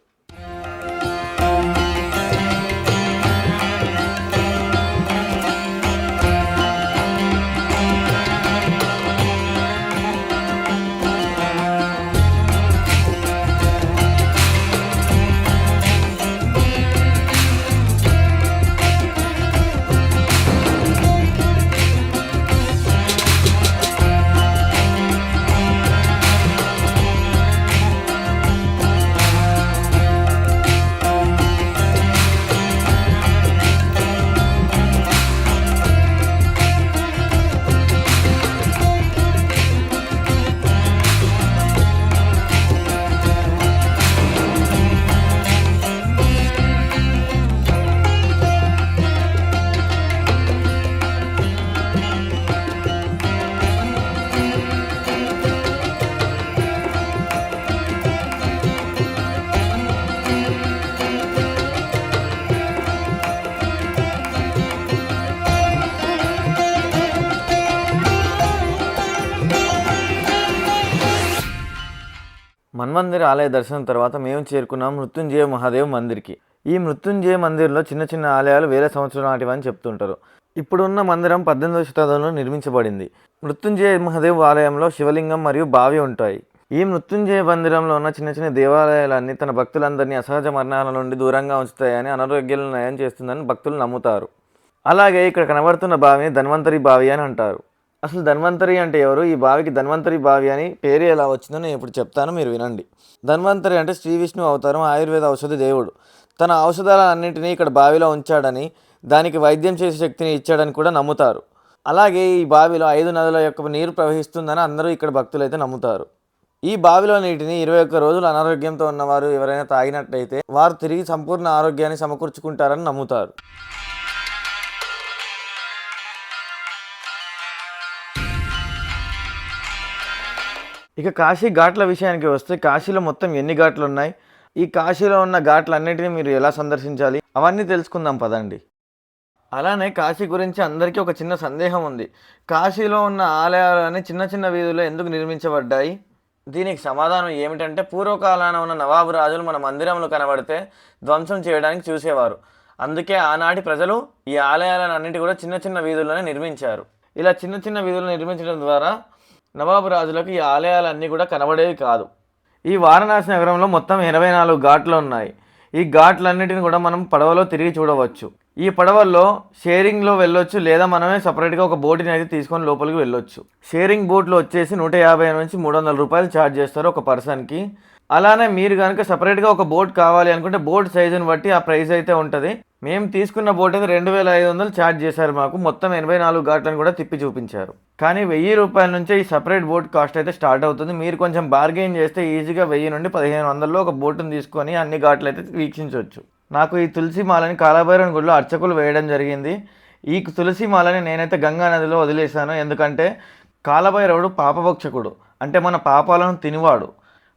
మన్వంతరి ఆలయ దర్శనం తర్వాత మేము చేరుకున్నాం మృత్యుంజయ మహాదేవ్ మందిర్కి. ఈ మృత్యుంజయ మందిర్లో చిన్న చిన్న ఆలయాలు వేల సంవత్సరాల నాటివని చెప్తుంటారు. ఇప్పుడున్న మందిరం 18వ శతాబ్దంలో నిర్మించబడింది. మృత్యుంజయ మహాదేవ్ ఆలయంలో శివలింగం మరియు బావి ఉంటాయి. ఈ మృత్యుంజయ మందిరంలో ఉన్న చిన్న చిన్న దేవాలయాలన్నీ తన భక్తులందరినీ అసహజ మరణాల నుండి దూరంగా ఉంచుతాయని, అనారోగ్యాలను నయం చేస్తుందని భక్తులు నమ్ముతారు. అలాగే ఇక్కడ కనబడుతున్న బావిని ధన్వంతరి బావి అని అంటారు. అసలు ధన్వంతరి అంటే ఎవరు? ఈ బావికి ధన్వంతరి బావి అని పేరు ఎలా వచ్చిందో నేను ఇప్పుడు చెప్తాను, మీరు వినండి. ధన్వంతరి అంటే శ్రీ విష్ణు అవతారం, ఆయుర్వేద ఔషధ దేవుడు. తన ఔషధాలన్నింటినీ ఇక్కడ బావిలో ఉంచాడని, దానికి వైద్యం చేసే శక్తిని ఇచ్చాడని కూడా నమ్ముతారు. అలాగే ఈ బావిలో 5 నదుల యొక్క నీరు ప్రవహిస్తుందని అందరూ ఇక్కడ భక్తులు అయితే నమ్ముతారు. ఈ బావిలో నీటిని 21 రోజులు అనారోగ్యంతో ఉన్నవారు ఎవరైనా తాగినట్లయితే వారు తిరిగి సంపూర్ణ ఆరోగ్యాన్ని సమకూర్చుకుంటారని నమ్ముతారు. ఇక కాశీ ఘాట్ల విషయానికి వస్తే, కాశీలో మొత్తం ఎన్ని ఘాట్లు ఉన్నాయి, ఈ కాశీలో ఉన్న ఘాట్లన్నింటినీ మీరు ఎలా సందర్శించాలి, అవన్నీ తెలుసుకుందాం పదండి. అలానే కాశీ గురించి అందరికీ ఒక చిన్న సందేహం ఉంది. కాశీలో ఉన్న ఆలయాలన్నీ చిన్న చిన్న వీధుల్లో ఎందుకు నిర్మించబడ్డాయి? దీనికి సమాధానం ఏమిటంటే, పూర్వకాలాన ఉన్న నవాబు రాజులు మన మందిరంలో కనబడితే ధ్వంసం చేయడానికి చూసేవారు. అందుకే ఆనాటి ప్రజలు ఈ ఆలయాలను అన్నింటి కూడా చిన్న చిన్న వీధుల్లోనే నిర్మించారు. ఇలా చిన్న చిన్న వీధులను నిర్మించడం ద్వారా నవాబు రాజులకు ఈ ఆలయాలన్నీ కూడా కనబడేవి కాదు. ఈ వారణాసి నగరంలో మొత్తం 84 ఘాట్లు ఉన్నాయి. ఈ ఘాట్లన్నిటిని కూడా మనం పడవలో తిరిగి చూడవచ్చు. ఈ పడవల్లో షేరింగ్లో వెళ్ళొచ్చు, లేదా మనమే సపరేట్గా ఒక బోటుని అయితే తీసుకొని లోపలికి వెళ్ళొచ్చు. షేరింగ్ బోట్లో వచ్చేసి 150 నుంచి 300 రూపాయలు ఛార్జ్ చేస్తారు ఒక పర్సన్కి. అలానే మీరు కనుక సపరేట్గా ఒక బోట్ కావాలి అనుకుంటే బోట్ సైజుని బట్టి ఆ ప్రైస్ అయితే ఉంటుంది. మేము తీసుకున్న బోట్ అయితే 2500 ఛార్జ్ చేశారు మాకు. మొత్తం 84 ఘాట్లను కూడా తిప్పి చూపించారు. కానీ 1000 రూపాయల నుంచే ఈ సపరేట్ బోట్ కాస్ట్ అయితే స్టార్ట్ అవుతుంది. మీరు కొంచెం బార్గెయిన్ చేస్తే ఈజీగా 1000 నుండి 1500లో ఒక బోటును తీసుకొని అన్ని ఘాట్లు అయితే వీక్షించవచ్చు. నాకు ఈ తులసి మాలని కాలభైరవుని గుడిలో అర్చకులు వేయడం జరిగింది. ఈ తులసి మాలని నేనైతే గంగా నదిలో వదిలేశాను. ఎందుకంటే కాలభైరవుడు పాపభక్షకుడు, అంటే మన పాపాలను తినివాడు.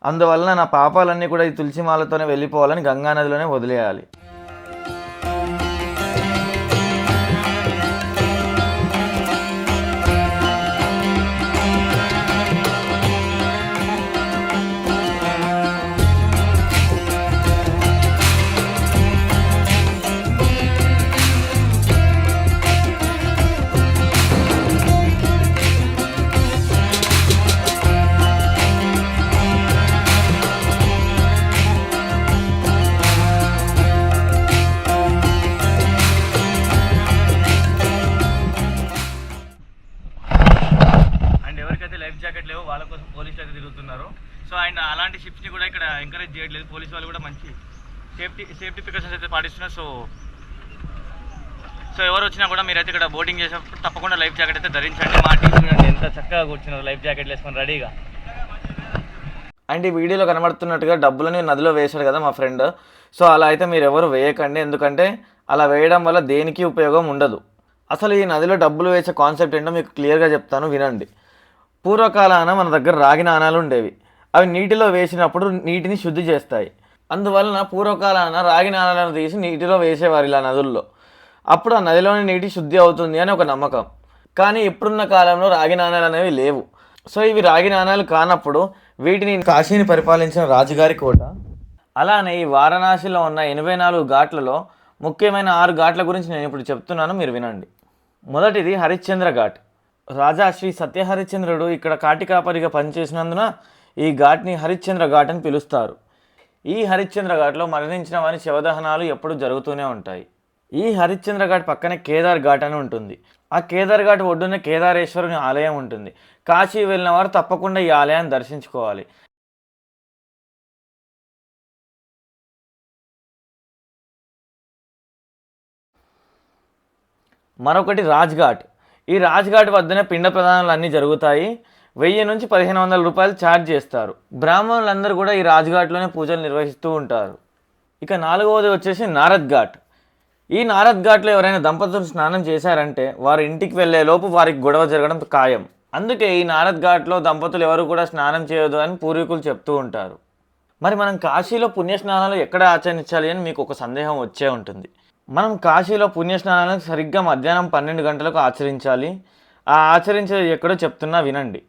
అందువలన నా పాపాలన్నీ కూడా ఈ తులసి మాలతోనే వెళ్ళిపోవాలని గంగా నదిలోనే వదిలేయాలి. లైఫ్ జాకెట్ లేవు వాళ్ళ కోసం పోలీసులు అయితే తిరుగుతున్నారు. సో అండ్ అలాంటి షిప్స్ని కూడా ఇక్కడ ఎంకరేజ్ చేయట్లేదు. పోలీసు వాళ్ళు కూడా మంచి సేఫ్టీ ప్రికాషన్స్ అయితే పాటిస్తున్నారు. సో ఎవరు వచ్చినా కూడా మీరైతే ఇక్కడ బోటింగ్ చేసేటప్పుడు తప్పకుండా లైఫ్ జాకెట్ అయితే ధరించండి. మా టీం చూడండి ఎంత చక్కగా కూర్చున్నారు లైఫ్ జాకెట్ వేసుకొని రెడీగా. అండ్ ఈ వీడియోలో కనబడుతున్నట్టుగా డబ్బులని నదిలో వేశాడు కదా మా ఫ్రెండ్. సో అలా అయితే మీరు ఎవరు వేయకండి, ఎందుకంటే అలా వేయడం వల్ల దేనికి ఉపయోగం ఉండదు. అసలు ఈ నదిలో డబ్బులు వేసే కాన్సెప్ట్ ఏంటో మీకు క్లియర్గా చెప్తాను, వినండి. పూర్వకాలాన మన దగ్గర రాగి నాణాలు ఉండేవి. అవి నీటిలో వేసినప్పుడు నీటిని శుద్ధి చేస్తాయి. అందువలన పూర్వకాలాన రాగి నాణాలను తీసి నీటిలో వేసేవారు ఇలా నదుల్లో. అప్పుడు ఆ నదిలోని నీటి శుద్ధి అవుతుంది అని ఒక నమ్మకం. కానీ ఇప్పుడున్న కాలంలో రాగి నాణాలు అనేవి లేవు. సో ఇవి రాగి నాణాలు కానప్పుడు వీటిని కాశీని పరిపాలించిన రాజుగారి కోట. అలానే ఈ వారణాసిలో ఉన్న 84 ఘాట్లలో ముఖ్యమైన 6 ఘాట్ల గురించి నేను ఇప్పుడు చెప్తున్నాను, మీరు వినండి. మొదటిది హరిశ్చంద్ర ఘాట్. రాజా శ్రీ సత్యహరిశ్చంద్రుడు ఇక్కడ కాటికాపరిగా పనిచేసినందున ఈ ఘాట్ని హరిశ్చంద్ర ఘాట్ అని పిలుస్తారు. ఈ హరిశ్చంద్ర ఘాట్లో మరణించిన వారి శవదహనాలు ఎప్పుడూ జరుగుతూనే ఉంటాయి. ఈ హరిశ్చంద్ర ఘాట్ పక్కనే కేదార్ ఘాట్ అని ఉంటుంది. ఆ కేదార్ ఘాట్ ఒడ్డునే కేదారేశ్వరుని ఆలయం ఉంటుంది. కాశీ వెళ్ళిన వారు తప్పకుండా ఈ ఆలయాన్ని దర్శించుకోవాలి. మరొకటి రాజ్ఘాట్. ఈ రాజ్ఘాట్ వద్దనే పిండ ప్రదానాలు అన్నీ జరుగుతాయి. 1000 నుంచి 1500 రూపాయలు ఛార్జ్ చేస్తారు. బ్రాహ్మణులందరూ కూడా ఈ రాజ్ఘాట్లోనే పూజలు నిర్వహిస్తూ ఉంటారు. ఇక 4వది వచ్చేసి నారద్ ఘాట్. ఈ నారద్ ఘాట్లో ఎవరైనా దంపతులు స్నానం చేశారంటే వారు ఇంటికి వెళ్ళే లోపు వారికి గొడవ జరగడం ఖాయం. అందుకే ఈ నారద్ ఘాట్లో దంపతులు ఎవరు కూడా స్నానం చేయొద్దు అని పూర్వీకులు చెప్తూ ఉంటారు. మరి మనం కాశీలో పుణ్యస్నానాలు ఎక్కడ ఆచరించాలి అని మీకు ఒక సందేహం వచ్చే ఉంటుంది. మనం కాశీలో పుణ్యస్నానాలను సరిగ్గా మధ్యాహ్నం 12 గంటలకు ఆచరించాలి. ఆ ఆచరించేది ఎక్కడో చెప్తున్నా వినండి.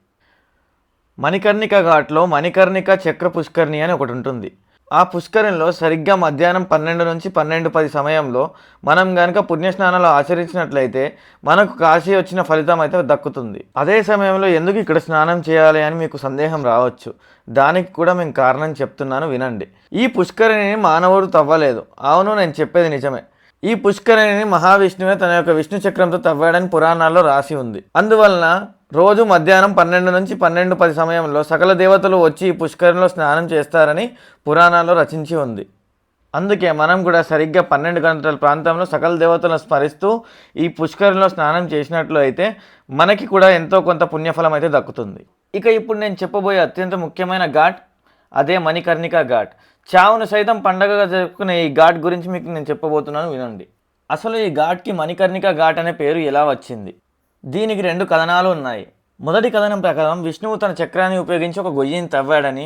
మణికర్ణిక ఘాట్లో మణికర్ణిక చక్ర పుష్కరిణి అని ఒకటి ఉంటుంది. ఆ పుష్కరిణిలో సరిగ్గా మధ్యాహ్నం 12 నుంచి 12:10 సమయంలో మనం కనుక పుణ్యస్నానాలు ఆచరించినట్లయితే మనకు కాశీ వచ్చిన ఫలితం అయితే దక్కుతుంది. అదే సమయంలో ఎందుకు ఇక్కడ స్నానం చేయాలి అని మీకు సందేహం రావచ్చు. దానికి కూడా మేము కారణం చెప్తున్నాను, వినండి. ఈ పుష్కరిణిని మానవుడు తవ్వలేదు. అవును, నేను చెప్పేది నిజమే. ఈ పుష్కరిణిని మహావిష్ణువే తన యొక్క విష్ణు చక్రంతో తవ్వాడని పురాణాల్లో రాసి ఉంది. అందువలన రోజు మధ్యాహ్నం 12 నుంచి 12:10 సమయంలో సకల దేవతలు వచ్చి ఈ పుష్కరిణిలో స్నానం చేస్తారని పురాణాల్లో రచించి ఉంది. అందుకే మనం కూడా సరిగ్గా 12 గంటల ప్రాంతంలో సకల దేవతలను స్మరిస్తూ ఈ పుష్కరిణిలో స్నానం చేసినట్లు అయితే మనకి కూడా ఎంతో కొంత పుణ్యఫలం అయితే దక్కుతుంది. ఇక ఇప్పుడు నేను చెప్పబోయే అత్యంత ముఖ్యమైన ఘాట్ అదే మణికర్ణిక ఘాట్. చావును సైతం పండగగా జరుపుకునే ఈ ఘాట్ గురించి మీకు నేను చెప్పబోతున్నాను, వినండి. అసలు ఈ ఘాట్కి మణికర్ణిక ఘాట్ అనే పేరు ఎలా వచ్చింది? దీనికి 2 కథనాలు ఉన్నాయి. మొదటి కథనం ప్రకారం విష్ణువు తన చక్రాన్ని ఉపయోగించి ఒక గొయ్యిని తవ్వాడని,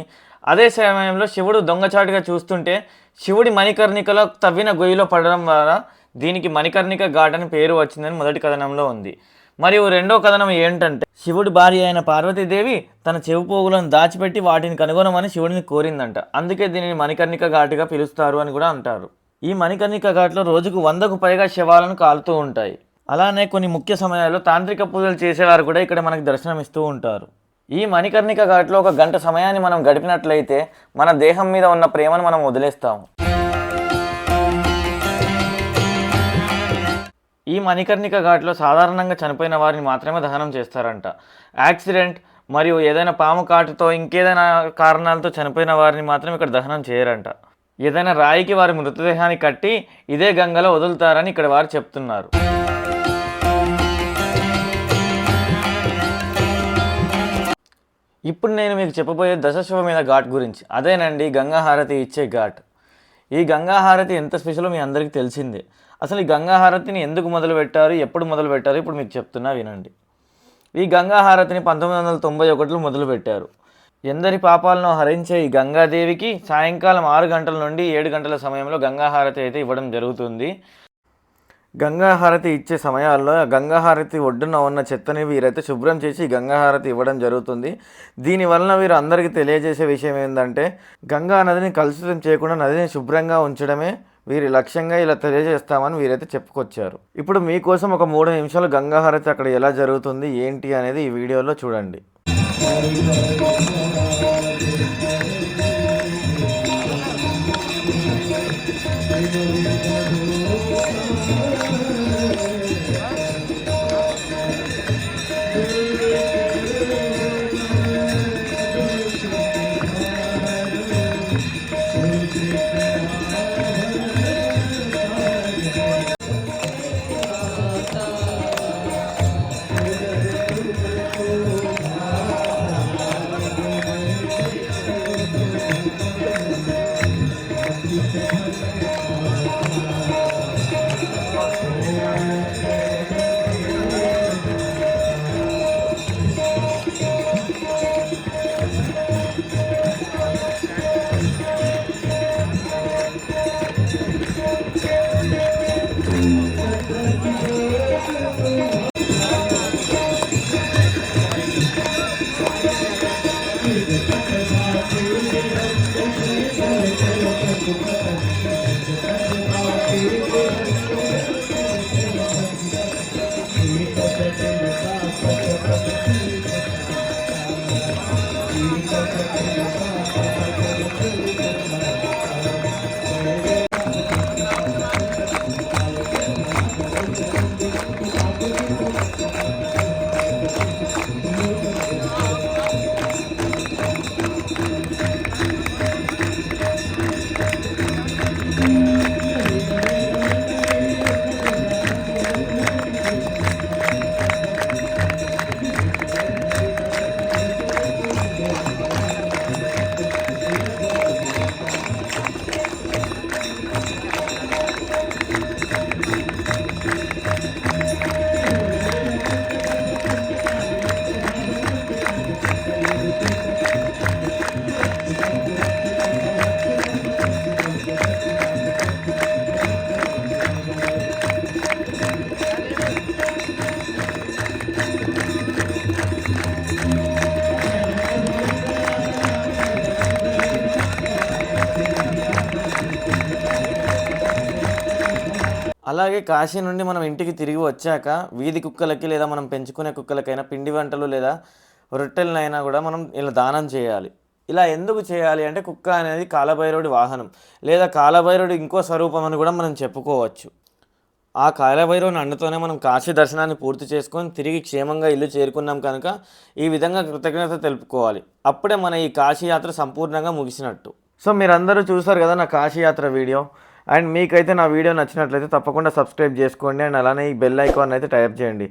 అదే సమయంలో శివుడు దొంగచాటుగా చూస్తుంటే శివుడి మణికర్ణికలో తవ్విన గొయ్యిలో పడడం ద్వారా దీనికి మణికర్ణిక ఘాట్ అని పేరు వచ్చిందని మొదటి కథనంలో ఉంది. మరియు రెండో కథనం ఏంటంటే శివుడి భార్య అయిన పార్వతీదేవి తన చెవి పోగులను దాచిపెట్టి వాటిని కనుగొనమని శివుడిని కోరిందంట. అందుకే దీనిని మణికర్ణిక ఘాటుగా పిలుస్తారు అని కూడా అంటారు. ఈ మణికర్ణిక ఘాట్లో రోజుకు 100కు పైగా శవాలను కాలుతూ ఉంటాయి. అలానే కొన్ని ముఖ్య సమయాల్లో తాంత్రిక పూజలు చేసేవారు కూడా ఇక్కడ మనకి దర్శనమిస్తూ ఉంటారు. ఈ మణికర్ణిక ఘాట్లో 1 గంట సమయాన్ని మనం గడిపినట్లయితే మన దేహం మీద ఉన్న ప్రేమను మనం వదిలేస్తాము. ఈ మణికర్ణిక ఘాట్లో సాధారణంగా చనిపోయిన వారిని మాత్రమే దహనం చేస్తారంట. యాక్సిడెంట్ మరియు ఏదైనా పాము కాటుతో ఇంకేదైనా కారణాలతో చనిపోయిన వారిని మాత్రం ఇక్కడ దహనం చేయరంట. ఏదైనా రాయికి వారి మృతదేహాన్ని కట్టి ఇదే గంగలో వదులుతారని ఇక్కడ వారు చెప్తున్నారు. ఇప్పుడు నేను మీకు చెప్పబోయే దశశ్వమేధ ఘాట్ గురించి. అదేనండి గంగా హారతి ఇచ్చే ఘాట్. ఈ గంగా హారతి ఎంత స్పెషలో మీ అందరికీ తెలిసిందే. అసలు ఈ గంగా హారతిని ఎందుకు మొదలుపెట్టారు, ఎప్పుడు మొదలుపెట్టారు ఇప్పుడు మీకు చెప్తున్నా, వినండి. ఈ గంగా హారతిని 1991లో మొదలుపెట్టారు. ఎందరి పాపాలను హరించే ఈ గంగాదేవికి సాయంకాలం 6 గంటల నుండి 7 గంటల సమయంలో గంగా హారతి అయితే ఇవ్వడం జరుగుతుంది. గంగా హారతి ఇచ్చే సమయాల్లో గంగా హారతి ఒడ్డున ఉన్న చెత్తని వీరైతే శుభ్రం చేసి గంగా హారతి ఇవ్వడం జరుగుతుంది. దీనివలన వీరు అందరికీ తెలియజేసే విషయం ఏంటంటే గంగా నదిని కలుషితం చేయకుండా నదిని శుభ్రంగా ఉంచడమే వీరి లక్ష్యంగా ఇలా తెలియజేస్తామని వీరైతే చెప్పుకొచ్చారు. ఇప్పుడు మీకోసం ఒక 3 నిమిషాలు గంగా హారతి అక్కడ ఎలా జరుగుతుంది ఏంటి అనేది ఈ వీడియోలో చూడండి. అలాగే కాశీ నుండి మనం ఇంటికి తిరిగి వచ్చాక వీధి కుక్కలకి లేదా మనం పెంచుకునే కుక్కలకైనా పిండి వంటలు లేదా రొట్టెలనైనా కూడా మనం ఇలా దానం చేయాలి. ఇలా ఎందుకు చేయాలి అంటే కుక్క అనేది కాలభైరవుడి వాహనం లేదా కాలభైరవుడి ఇంకో స్వరూపం అని కూడా మనం చెప్పుకోవచ్చు. ఆ కాలభైరవుని అండతోనే మనం కాశీ దర్శనాన్ని పూర్తి చేసుకొని తిరిగి క్షేమంగా ఇల్లు చేరుకున్నాం కనుక ఈ విధంగా కృతజ్ఞత తెలుపుకోవాలి. అప్పుడే మన ఈ కాశీ యాత్ర సంపూర్ణంగా ముగిసినట్టు. సో మీరందరూ చూసారు కదా నా కాశీ యాత్ర వీడియో. అండ్ మీకైతే నా వీడియో నచ్చినట్లయితే తప్పకుండా సబ్స్క్రైబ్ చేసుకోండి. అండ్ అలానే ఈ బెల్ ఐకాన్ అయితే టైప్ చేయండి.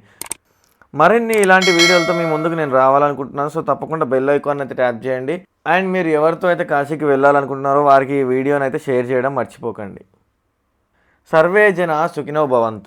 మరిన్ని ఇలాంటి వీడియోలతో మీ ముందుకు నేను రావాలనుకుంటున్నాను. సో తప్పకుండా బెల్ ఐకాన్ అయితే ట్యాప్ చేయండి. అండ్ మీరు ఎవరితో అయితే కాశీకి వెళ్ళాలనుకుంటున్నారో వారికి ఈ వీడియోని అయితే షేర్ చేయడం మర్చిపోకండి. సర్వే జన సుఖినో భవంతు.